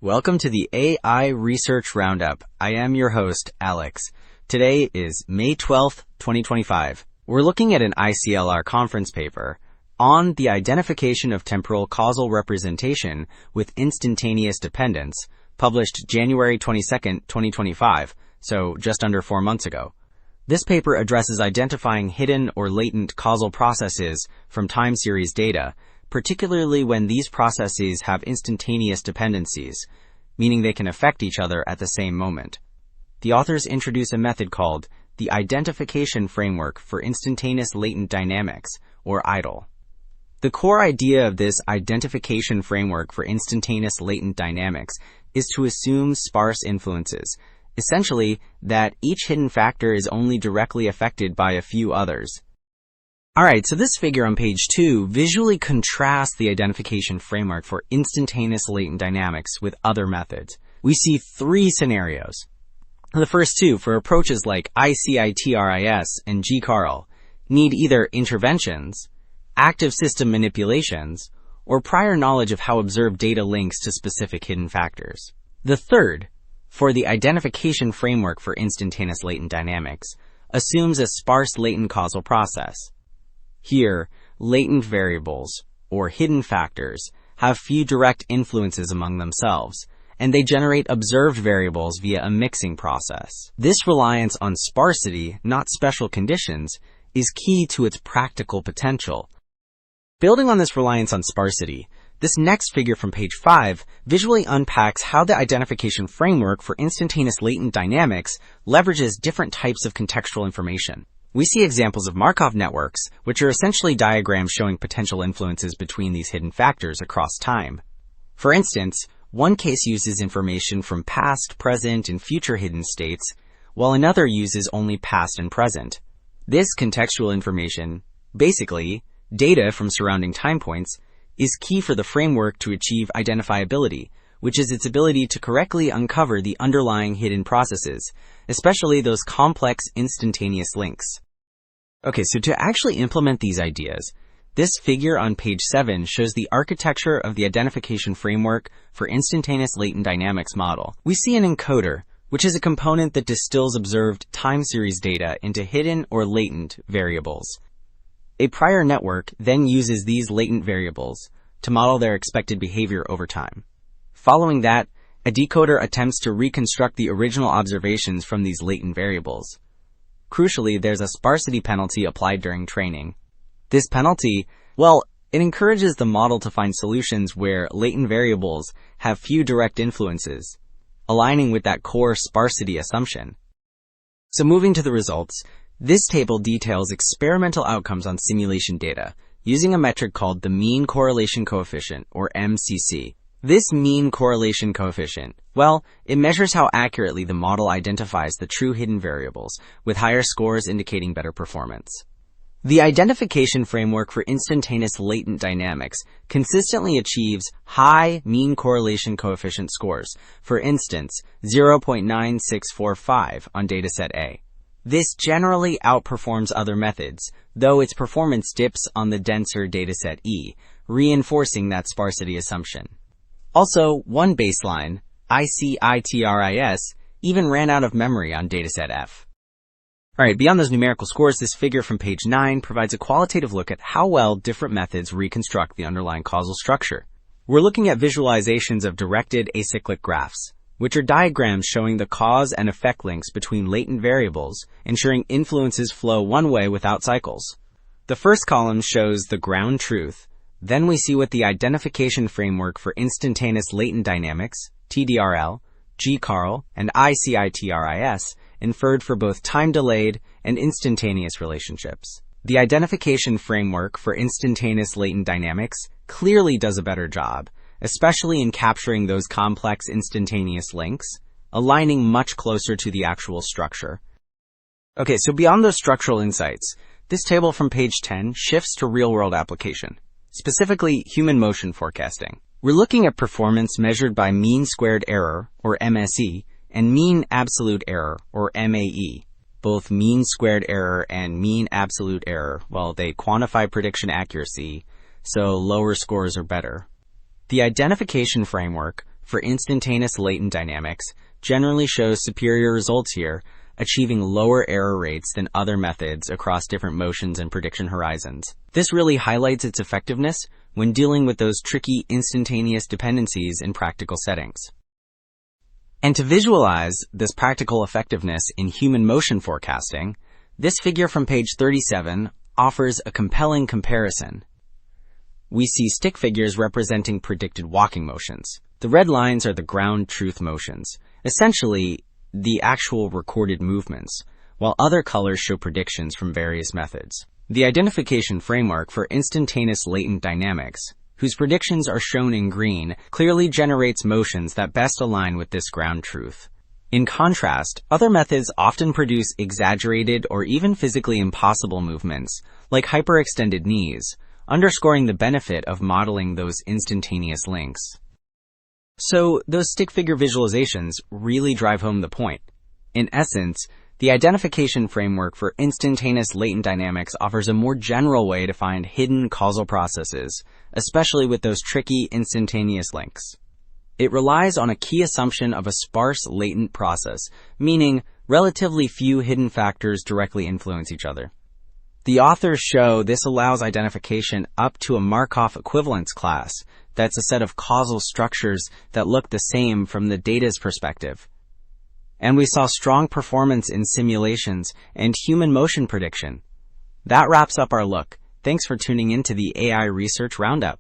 Welcome to the AI Research Roundup. I am your host, Alex. Today is May 12th, 2025. We're looking at an ICLR conference paper on the identification of temporal causal representation with instantaneous dependence, published January 22nd, 2025, so just under 4 months ago. This paper addresses identifying hidden or latent causal processes from time series data, particularly when these processes have instantaneous dependencies, meaning they can affect each other at the same moment. The authors introduce a method called the Identification Framework for Instantaneous Latent Dynamics, or IDLE. The core idea of this Identification Framework for Instantaneous Latent Dynamics is to assume sparse influences, essentially that each hidden factor is only directly affected by a few others. Alright, so this figure on page 2 visually contrasts the identification framework for instantaneous latent dynamics with other methods. We see 3 scenarios. The first 2, for approaches like ICITRIS and GCarl, need either interventions, active system manipulations, or prior knowledge of how observed data links to specific hidden factors. The third, for the identification framework for instantaneous latent dynamics, assumes a sparse latent causal process. Here, latent variables, or hidden factors, have few direct influences among themselves, and they generate observed variables via a mixing process. This reliance on sparsity, not special conditions, is key to its practical potential. Building on this reliance on sparsity, this next figure from page 5 visually unpacks how the identification framework for instantaneous latent dynamics leverages different types of contextual information. We see examples of Markov networks, which are essentially diagrams showing potential influences between these hidden factors across time. For instance, one case uses information from past, present, and future hidden states, while another uses only past and present. This contextual information, basically data from surrounding time points, is key for the framework to achieve identifiability, which is its ability to correctly uncover the underlying hidden processes, especially those complex instantaneous links. Okay, so to actually implement these ideas, this figure on page 7 shows the architecture of the identification framework for instantaneous latent dynamics model. We see an encoder, which is a component that distills observed time series data into hidden or latent variables. A prior network then uses these latent variables to model their expected behavior over time. Following that, a decoder attempts to reconstruct the original observations from these latent variables. Crucially, there's a sparsity penalty applied during training. This penalty, it encourages the model to find solutions where latent variables have few direct influences, aligning with that core sparsity assumption. So moving to the results, this table details experimental outcomes on simulation data using a metric called the mean correlation coefficient, or MCC. This mean correlation coefficient, it measures how accurately the model identifies the true hidden variables, with higher scores indicating better performance. The identification framework for instantaneous latent dynamics consistently achieves high mean correlation coefficient scores, for instance, 0.9645 on dataset A. This generally outperforms other methods, though its performance dips on the denser dataset E, reinforcing that sparsity assumption. Also, one baseline, ICITRIS, even ran out of memory on dataset F. Alright, beyond those numerical scores, this figure from page 9 provides a qualitative look at how well different methods reconstruct the underlying causal structure. We're looking at visualizations of directed acyclic graphs, which are diagrams showing the cause and effect links between latent variables, ensuring influences flow one way without cycles. The first column shows the ground truth. Then we see what the Identification Framework for Instantaneous Latent Dynamics, TDRL, GCarl, and ICITRIS inferred for both time-delayed and instantaneous relationships. The Identification Framework for Instantaneous Latent Dynamics clearly does a better job, especially in capturing those complex instantaneous links, aligning much closer to the actual structure. Okay, so beyond those structural insights, this table from page 10 shifts to real-world application, specifically human motion forecasting. We're looking at performance measured by mean squared error, or MSE, and mean absolute error, or MAE. Both mean squared error and mean absolute error, they quantify prediction accuracy, so lower scores are better. The identification framework for instantaneous latent dynamics generally shows superior results here, achieving lower error rates than other methods across different motions and prediction horizons. This really highlights its effectiveness when dealing with those tricky instantaneous dependencies in practical settings. And to visualize this practical effectiveness in human motion forecasting, this figure from page 37 offers a compelling comparison. We see stick figures representing predicted walking motions. The red lines are the ground truth motions, essentially the actual recorded movements, while other colors show predictions from various methods. The identification framework for instantaneous latent dynamics, whose predictions are shown in green, clearly generates motions that best align with this ground truth. In contrast, other methods often produce exaggerated or even physically impossible movements, like hyperextended knees, underscoring the benefit of modeling those instantaneous links. So, those stick figure visualizations really drive home the point. In essence, the identification framework for instantaneous latent dynamics offers a more general way to find hidden causal processes, especially with those tricky instantaneous links. It relies on a key assumption of a sparse latent process, meaning relatively few hidden factors directly influence each other. The authors show this allows identification up to a Markov equivalence class, that's a set of causal structures that look the same from the data's perspective. And we saw strong performance in simulations and human motion prediction. That wraps up our look. Thanks for tuning in to the AI Research Roundup.